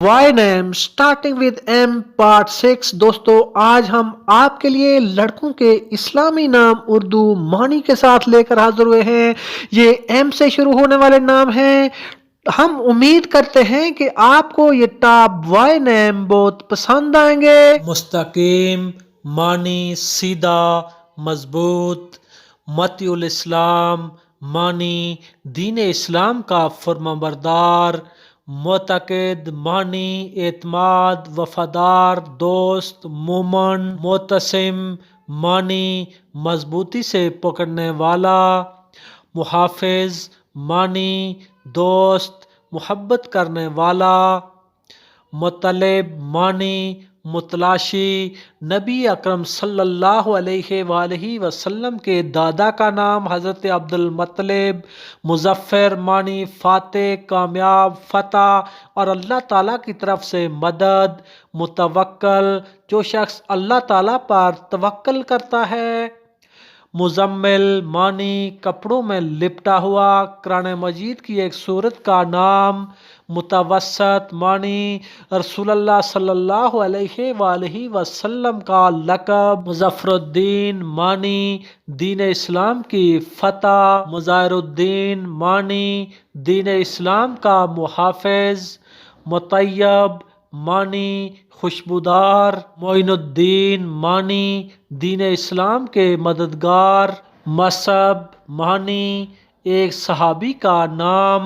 Y name starting with M part 6۔ دوستو آج ہم آپ کے لیے لڑکوں کے اسلامی نام اردو معنی کے ساتھ لے کر حاضر ہوئے ہیں۔ یہ ایم سے شروع ہونے والے نام ہیں۔ ہم امید کرتے ہیں کہ آپ کو یہ ٹاپ وائی نیم بہت پسند آئیں گے۔ مستقیم معنی سیدھا مضبوط، مطیع الاسلام معنی دین اسلام کا فرمانبردار، معتقد معنی اعتماد، وفادار، دوست، مومن، معتصم معنی مضبوطی سے پکڑنے والا، محافظ معنی دوست، محبت کرنے والا، مطلب معنی متلاشی۔ نبی اکرم صلی اللہ علیہ وآلہ وسلم کے دادا کا نام حضرت عبد المطلب۔ مظفر معنی فاتح، کامیاب، فتح اور اللہ تعالیٰ کی طرف سے مدد۔ متوکل، جو شخص اللہ تعالیٰ پر توکل کرتا ہے۔ مزمل معنی کپڑوں میں لپٹا ہوا، قرآن مجید کی ایک سورت کا نام۔ متوسط معنی رسول اللہ صلی اللہ علیہ وآلہ وسلم کا لقب۔ مظفر الدین معنی دین اسلام کی فتح۔ مظاہر الدین معنی دین اسلام کا محافظ۔ مطیب معنی خوشبودار۔ معین الدین معنی دین اسلام کے مددگار۔ مصعب معنی ایک صحابی کا نام۔